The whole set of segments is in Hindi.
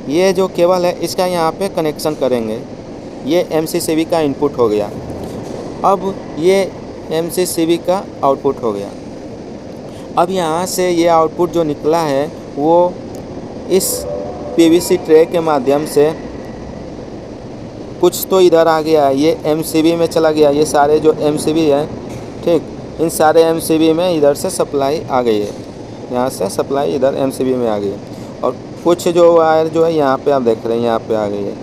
ये जो केबल है इसका यहाँ पे कनेक्शन करेंगे। ये MCCB का इनपुट हो गया। अब ये MCCB का आउटपुट हो गया। अब यहाँ से ये आउटपुट जो निकला है वो इस PVC ट्रे के माध्यम से कुछ तो इधर आ गया, ये MCB में चला गया। ये सारे जो MCB है, ठीक, इन सारे MCB में इधर से सप्लाई आ गई है। यहाँ से सप्लाई इधर MCB में आ गई है और कुछ जो वायर जो है यहाँ पे आप देख रहे हैं यहाँ पे आ गई है,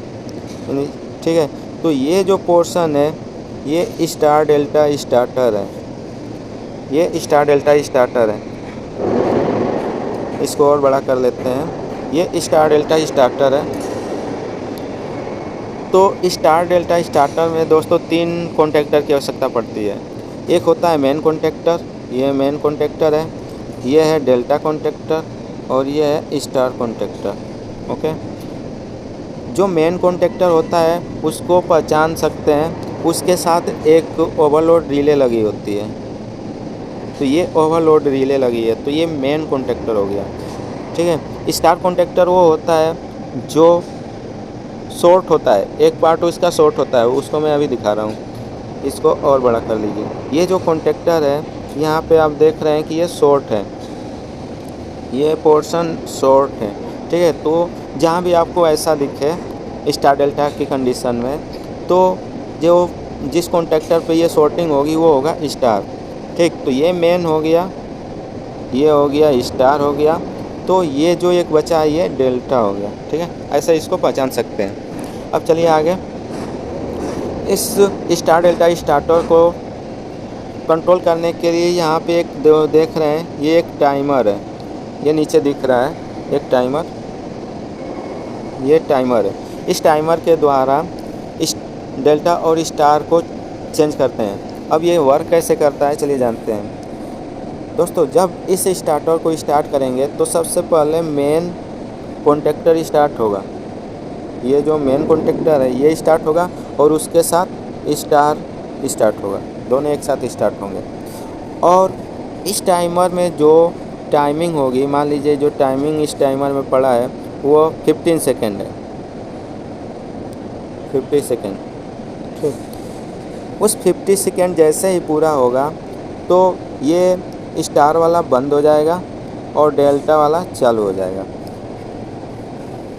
ठीक है। तो ये जो पोर्शन है ये स्टार डेल्टा स्टार्टर है, ये स्टार डेल्टा स्टार्टर है। इसको और बड़ा कर लेते हैं। ये स्टार डेल्टा स्टार्टर है। तो स्टार डेल्टा स्टार्टर में दोस्तों 3 कॉन्टेक्टर की आवश्यकता पड़ती है। एक होता है मेन कॉन्टेक्टर, ये मेन कॉन्टेक्टर है। ये है डेल्टा कॉन्टेक्टर और ये है स्टार कॉन्टेक्टर। ओके, जो मेन कॉन्टेक्टर होता है उसको पहचान सकते हैं, उसके साथ एक ओवरलोड रिले लगी होती है। तो ये ओवरलोड रिले लगी है, तो ये मेन कॉन्टेक्टर हो गया, ठीक है। स्टार कॉन्टेक्टर वो होता है जो शॉर्ट होता है, एक पार्ट उसका शॉर्ट होता है, उसको मैं अभी दिखा रहा हूँ। इसको और बड़ा कर लीजिए। ये जो कॉन्टेक्टर है यहाँ पे आप देख रहे हैं कि ये शॉर्ट है, ये पोर्शन शॉर्ट है, ठीक है। तो जहाँ भी आपको ऐसा दिखे स्टार डेल्टा की कंडीशन में, तो जो जिस कॉन्टेक्टर पे ये शॉर्टिंग होगी वो होगा स्टार, ठीक। तो ये मेन हो गया, ये हो गया स्टार हो गया। तो ये जो एक बचा है ये डेल्टा हो गया, ठीक है। ऐसा इसको पहचान सकते हैं। अब चलिए आगे। इस स्टार डेल्टा स्टार्टर को कंट्रोल करने के लिए यहाँ पे एक देख रहे हैं, ये एक टाइमर है, ये नीचे दिख रहा है एक टाइमर, ये टाइमर है। इस टाइमर के द्वारा इस डेल्टा और स्टार को चेंज करते हैं। अब ये वर्क कैसे करता है चलिए जानते हैं दोस्तों। जब इस स्टार्टर को स्टार्ट करेंगे तो सबसे पहले मेन कॉन्टेक्टर स्टार्ट होगा। ये जो मेन कॉन्टेक्टर है ये स्टार्ट होगा और उसके साथ स्टार स्टार्ट होगा, दोनों एक साथ स्टार्ट होंगे। और इस टाइमर में जो टाइमिंग होगी, मान लीजिए जो टाइमिंग इस टाइमर में पड़ा है वो 15 सेकेंड है, 50 सेकेंड, ठीक। उस 50 सेकेंड जैसे ही पूरा होगा तो ये स्टार वाला बंद हो जाएगा और डेल्टा वाला चालू हो जाएगा।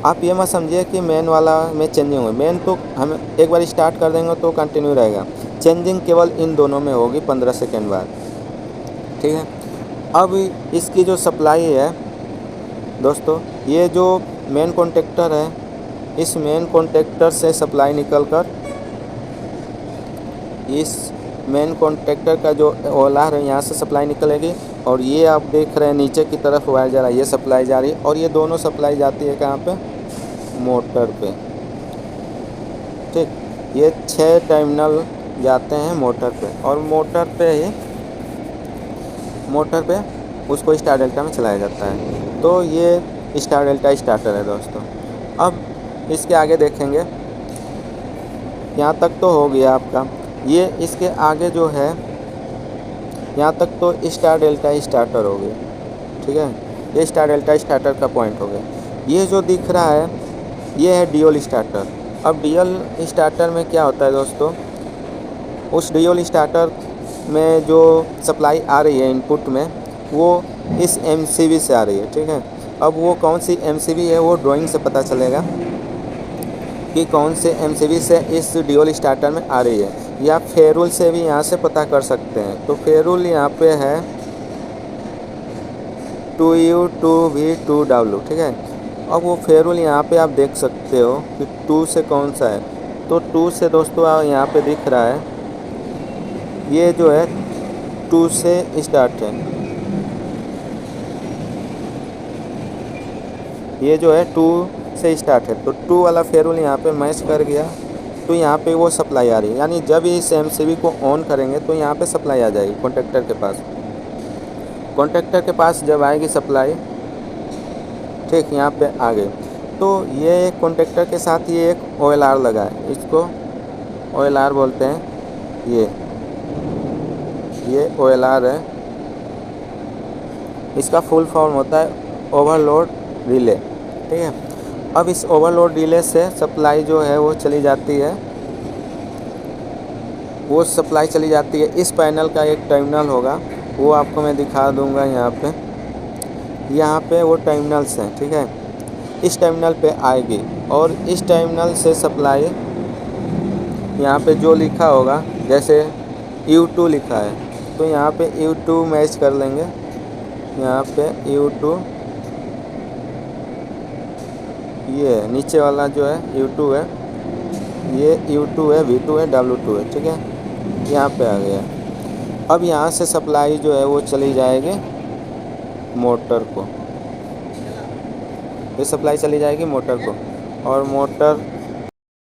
आप ये मत समझिए कि मेन वाला में चेंजिंग हो, मेन तो हम एक बार स्टार्ट कर देंगे तो कंटिन्यू रहेगा, चेंजिंग केवल इन दोनों में होगी 15 सेकेंड बाद, ठीक है। अब इसकी जो सप्लाई है दोस्तों, ये जो मेन कॉन्टेक्टर है, इस मेन कॉन्टेक्टर से सप्लाई निकलकर इस मेन कॉन्टेक्टर का जो ओलार है यहाँ से सप्लाई निकलेगी और ये आप देख रहे हैं नीचे की तरफ वायर जा रहा है, ये सप्लाई जा रही है और ये दोनों सप्लाई जाती है कहाँ पे, मोटर पे, ठीक। ये 6 टर्मिनल जाते हैं मोटर पे और मोटर पे उसको स्टार डेल्टा में चलाया जाता है। तो ये स्टार डेल्टा स्टार्टर है दोस्तों। अब इसके आगे देखेंगे, यहाँ तक तो हो गया आपका। ये इसके आगे जो है यहाँ तक तो स्टार डेल्टा स्टार्टर हो गया, ठीक है। ये स्टार डेल्टा स्टार्टर का पॉइंट हो गया। ये जो दिख रहा है ये है ड्यूल स्टार्टर। अब ड्यूल स्टार्टर में क्या होता है दोस्तों, उस ड्यूल स्टार्टर में जो सप्लाई आ रही है इनपुट में वो इस MCB से आ रही है, ठीक है। अब वो कौन सी MCB है वो ड्राइंग से पता चलेगा कि कौन से MCB से इस ड्यूल स्टार्टर में आ रही है, या फेरुल से भी यहाँ से पता कर सकते हैं। तो फेरुल यहाँ पे है 2U 2V 2W, ठीक है। अब वो फेरुल यहाँ पे आप देख सकते हो कि 2 से कौन सा है, तो 2 से दोस्तों यहाँ पे दिख रहा है, ये जो है 2 से स्टार्ट है, ये जो है 2 से स्टार्ट है। तो 2 वाला फेरुल यहाँ पे मैच कर गया, तो यहाँ पे वो सप्लाई आ रही है। यानी जब इस MCB को ऑन करेंगे तो यहाँ पे सप्लाई आ जाएगी कॉन्टेक्टर के पास। कॉन्टेक्टर के पास जब आएगी सप्लाई, ठीक, यहाँ पे आ गई। तो ये एक कॉन्टेक्टर के साथ ये एक OLR लगा है, इसको OLR बोलते हैं। ये OLR है, इसका फुल फॉर्म होता है ओवरलोड रिले, ठीक है। अब इस ओवरलोड रिले से सप्लाई जो है वो चली जाती है, इस पैनल का एक टर्मिनल होगा, वो आपको मैं दिखा दूंगा यहाँ पे वो टर्मिनल्स हैं, ठीक है। इस टर्मिनल पे आएगी और इस टर्मिनल से सप्लाई यहाँ पे जो लिखा होगा, जैसे U2 लिखा है तो यहाँ पे U2 मैच कर लेंगे। यहाँ पे U2 ये नीचे वाला जो है U2 है, ये U2 है, V2 है, W2 है, ठीक है। यहाँ पे आ गया। अब यहाँ से सप्लाई जो है वो चली जाएगी मोटर को, ये सप्लाई चली जाएगी मोटर को, और मोटर